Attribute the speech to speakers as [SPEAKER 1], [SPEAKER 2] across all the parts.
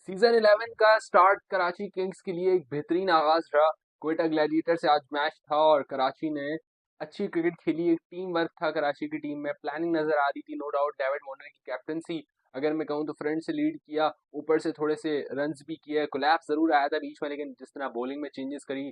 [SPEAKER 1] Season 11 का start Karachi Kings के लिए एक बेहतरीन आगाज रहा। क्वेटा ग्लैडिएटर से आज मैच था और कराची ने अच्छी क्रिकेट खेली। एक टीम वर्क था कराची की टीम में, प्लानिंग नजर आ रही थी। नो डाउट डेविड वार्नर की कैप्टनसी, अगर मैं कहूँ तो फ्रंट से लीड किया, ऊपर से थोड़े से रन्स भी किए। कोलैप्स जरूर आया था बीच में, लेकिन जिस तरह बॉलिंग में चेंजेस करी,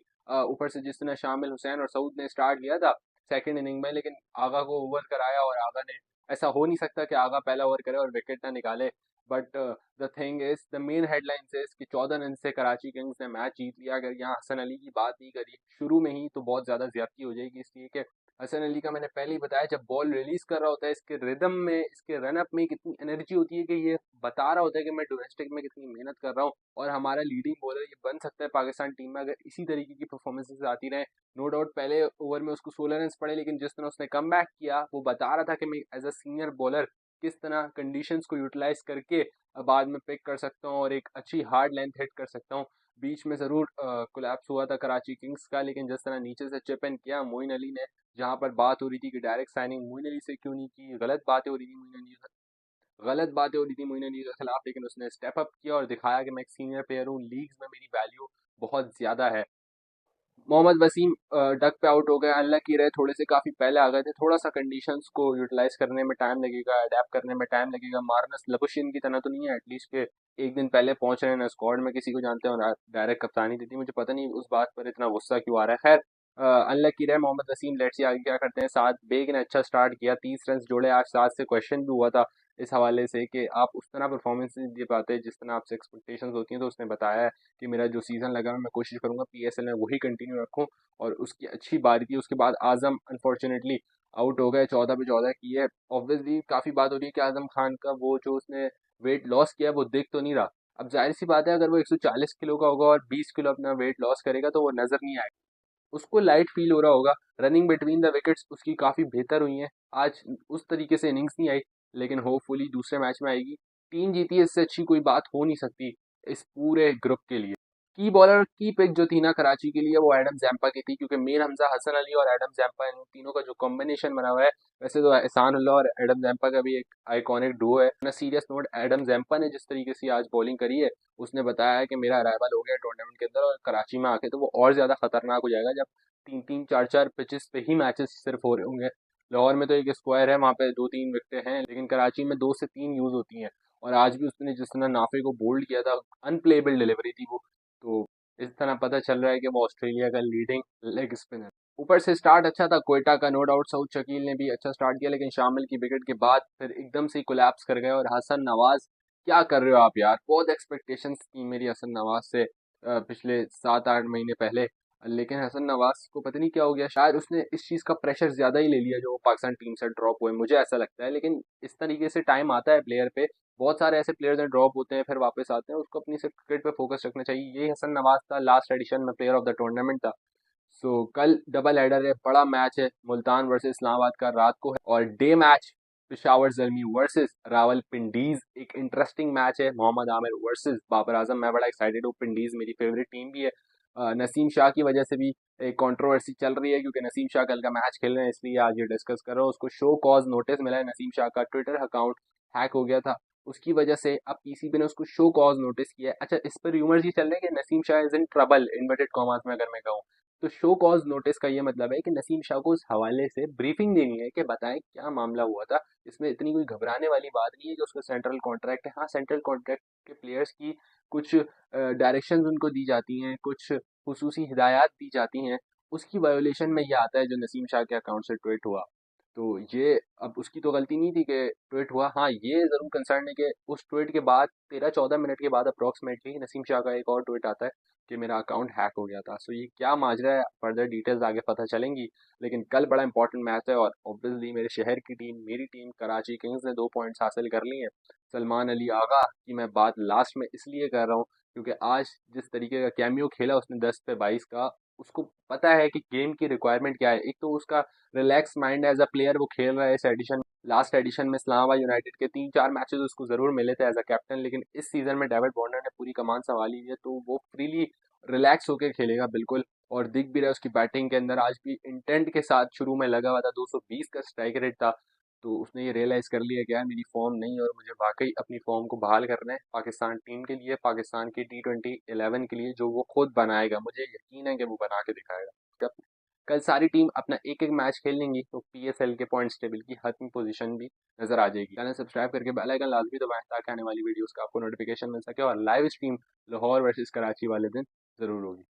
[SPEAKER 1] ऊपर से जिस तरह शामिल हुसैन और सऊद ने स्टार्ट लिया था सेकंड इनिंग में, लेकिन आगा को ओवर कराया और आगा ने, ऐसा हो नहीं सकता कि आगा पहला ओवर करे और विकेट ना निकाले। But the thing is, the main headlines is कि 14 रन से कराची किंग्स ने मैच जीत लिया। अगर यहाँ हसन अली की बात नहीं करी शुरू में ही तो बहुत ज़्यादा ज्यादती हो जाएगी, इसलिए कि हसन अली का मैंने पहले ही बताया, जब बॉल रिलीज कर रहा होता है, इसके रिदम में, इसके रनअप में कितनी एनर्जी होती है कि ये बता रहा होता है कि मैं डोमेस्टिक में कितनी मेहनत कर रहा हूँ और हमारा लीडिंग बॉलर ये बन सकता है पाकिस्तान टीम में अगर इसी तरीके की परफॉर्मेंसेज आती रहे। नो डाउट पहले ओवर में उसको 16 रन पड़े, लेकिन जिस तरह उसने कम बैक किया वो बता रहा था कि मैं एज अ सीनियर बॉलर किस तरह कंडीशंस को यूटिलाइज करके बाद में पिक कर सकता हूँ और एक अच्छी हार्ड लेंथ हिट कर सकता हूँ। बीच में ज़रूर कोलैप्स हुआ था कराची किंग्स का, लेकिन जिस तरह नीचे से चिप इन किया मोइन अली ने, जहाँ पर बात हो रही थी कि डायरेक्ट साइनिंग मोइन अली से क्यों नहीं की, गलत बातें हो रही थी मोइन अली के खिलाफ, लेकिन उसने स्टेप अप किया और दिखाया कि मैं एक सीनियर प्लेयर हूँ, लीग्स में मेरी वैल्यू बहुत ज़्यादा है। मोहम्मद वसीम डक पे आउट हो गए, अनलकी रहे, थोड़े से काफ़ी पहले आ गए थे। थोड़ा सा कंडीशंस को यूटिलाइज करने में टाइम लगेगा, अडेप्ट करने में टाइम लगेगा। मार्नस लबुशिन की तरह तो नहीं है एटलीस्ट के एक दिन पहले पहुंच रहे हैं स्क्वाड में, किसी को जानते हैं और डायरेक्ट कप्तानी दी थी। मुझे पता नहीं उस बात पर इतना गुस्सा क्यों आ रहा है। खैर, अनलकी रहे मोहम्मद वसीम। लेट्स सी आगे क्या करते हैं। साथ बेग ने अच्छा स्टार्ट किया, 30 रन जोड़े। आज साथ से क्वेश्चन भी हुआ था इस हवाले से कि आप उस तरह परफॉर्मेंस नहीं दे पाते जिस तरह आपसे एक्सपेक्टेशंस होती हैं। तो उसने बताया है कि मेरा जो सीज़न लगा मैं कोशिश करूंगा पीएसएल में वही कंटिन्यू रखूं, और उसकी अच्छी बारी थी। उसके बाद आजम अनफॉर्चुनेटली आउट हो गए, 14 पे 14 किए। ऑब्वियसली काफ़ी बात हो रही है कि आजम खान का वो जो उसने वेट लॉस किया वो दिख तो नहीं रहा। अब जाहिर सी बात है, अगर वो 140 किलो का होगा और 20 किलो अपना वेट लॉस करेगा तो वो नज़र नहीं आएगा, उसको लाइट फील हो रहा होगा। रनिंग बिटवीन द विकेट्स उसकी काफ़ी बेहतर हुई है। आज उस तरीके से इनिंग्स नहीं आई, लेकिन होपफुली दूसरे मैच में आएगी। टीम जीती है, इससे अच्छी कोई बात हो नहीं सकती इस पूरे ग्रुप के लिए। की बॉलर की पिक जो थी ना कराची के लिए, वो एडम जैम्पा की थी, क्योंकि मीर हमजा, हसन अली और एडम जैम्पा, इन तीनों का जो कॉम्बिनेशन बना हुआ है, वैसे तो एहसानुल्लाह और एडम जैम्पा का भी एक आइकॉनिक डुओ है ना। सीरियस नोट, एडम जैम्पा ने जिस तरीके से आज बॉलिंग करी है, उसने बताया है कि मेरा अराइवल हो गया टूर्नामेंट के अंदर और कराची में आके तो वो और ज़्यादा खतरनाक हो जाएगा, जब तीन तीन चार चार पिचेस पे ही मैचेस सिर्फ हो रहे होंगे। लाहौर में तो एक स्क्वायर है, वहाँ पे दो तीन विकेटें हैं, लेकिन कराची में दो से तीन यूज होती हैं। और आज भी उसने जिस तरह नाफे को बोल्ड किया था, अनप्लेबल डिलीवरी थी वो। तो इस तरह पता चल रहा है कि वो ऑस्ट्रेलिया का लीडिंग लेग स्पिनर। ऊपर से स्टार्ट अच्छा था क्वेटा का, नो डाउट। सऊद शकील ने भी अच्छा स्टार्ट किया, लेकिन शामिल की विकेट के बाद फिर एकदम से कोलैप्स कर गए। और हसन नवाज, क्या कर रहे हो आप यार? बहुत एक्सपेक्टेशंस थी मेरी हसन नवाज से पिछले 7-8 महीने पहले, लेकिन हसन नवाज को पता नहीं क्या हो गया। शायद उसने इस चीज़ का प्रेशर ज़्यादा ही ले लिया जो वो पाकिस्तान टीम से ड्रॉप हुए, मुझे ऐसा लगता है। लेकिन इस तरीके से टाइम आता है प्लेयर पे, बहुत सारे ऐसे प्लेयर्स हैं ड्रॉप होते हैं फिर वापस आते हैं, उसको अपनी सिर्फ क्रिकेट पे फोकस रखना चाहिए। ये हसन नवाज था, लास्ट एडिशन में प्लेयर ऑफ द टूर्नामेंट था। सो कल डबल हेडर है, बड़ा मैच है, मुल्तान वर्सेस इस्लामाबाद का रात को है, और डे मैच पिशावर जल्मी वर्सेस रावलपिंडीज। एक इंटरेस्टिंग मैच है, मोहम्मद आमिर वर्सेस बाबर आजम। मैं बड़ा एक्साइटेड हूँ, पिंडीज मेरी फेवरेट टीम भी है। नसीम शाह की वजह से भी एक कंट्रोवर्सी चल रही है, क्योंकि नसीम शाह कल का मैच खेल रहे हैं, इसलिए आज ये डिस्कस कर रहा हूँ। उसको शो कॉज नोटिस मिला है, नसीम शाह का ट्विटर अकाउंट हैक हो गया था, उसकी वजह से अब पीसीबी ने उसको शो कॉज नोटिस किया है। अच्छा, इस पर र्यूमर्स ये चल रहे हैं कि Naseem Shah is in trouble, inverted commas में अगर मैं कहूँ तो। शो कॉज नोटिस का ये मतलब है कि नसीम शाह को उस हवाले से ब्रीफिंग देनी है कि बताएं क्या मामला हुआ था। इसमें इतनी कोई घबराने वाली बात नहीं है कि उसका सेंट्रल कॉन्ट्रैक्ट है। हाँ, सेंट्रल कॉन्ट्रैक्ट के प्लेयर्स की कुछ डायरेक्शंस उनको दी जाती हैं, कुछ खुसूसी हिदायत दी जाती हैं, उसकी वायोलेशन में ये आता है जो नसीम शाह के अकाउंट से ट्वीट हुआ। तो ये, अब उसकी तो गलती नहीं थी कि ट्वीट हुआ। हाँ, ये ज़रूर कंसर्न है कि उस ट्वीट के बाद 13-14 मिनट के बाद अप्रॉक्सीमेटली नसीम शाह का एक और ट्वीट आता है कि मेरा अकाउंट हैक हो गया था। सो ये क्या माजरा है, फर्दर डिटेल्स आगे पता चलेंगी। लेकिन कल बड़ा इंपॉर्टेंट मैच है और ऑब्वियसली मेरे शहर की टीम, मेरी टीम कराची किंग्स ने 2 पॉइंट्स हासिल कर लिए हैं। सलमान अली आगा की मैं बात लास्ट में इसलिए कर रहा हूँ क्योंकि आज जिस तरीके का कैमियो खेला उसने 10 पे 22 का, उसको पता है कि गेम की रिक्वायरमेंट क्या है। एक तो उसका relax mind as a player, वो खेल रहा है इस एडिशन, लास्ट एडिशन में इस्लामाबाद यूनाइटेड के 3-4 मैचेस उसको जरूर मिले थे एज अ कैप्टन, लेकिन इस सीजन में डेविड वार्नर ने पूरी कमान संभाली है तो वो फ्रीली रिलैक्स होकर खेलेगा बिल्कुल। और दिख भी रहा है उसकी बैटिंग के अंदर, आज भी इंटेंट के साथ शुरू में लगा हुआ था, 220 का स्ट्राइक रेट था। तो उसने ये रियलाइज़ कर लिया कि यार मेरी फॉर्म नहीं है और मुझे वाकई अपनी फॉर्म को बहाल करना है पाकिस्तान टीम के लिए, पाकिस्तान की T20 11 के लिए, जो वो खुद बनाएगा। मुझे यकीन है कि वो बना के दिखाएगा। जब कल सारी टीम अपना एक एक मैच खेल लेंगी तो PSL के पॉइंट्स टेबल की 7वीं पोजीशन भी नजर आ जाएगी। चैनल सब्सक्राइब करके बेल आइकन लाजमी दबाएं ताकि आने वाली वीडियोस का आपको नोटिफिकेशन मिल सके, और live stream Lahore versus Karachi वाले दिन ज़रूर होगी।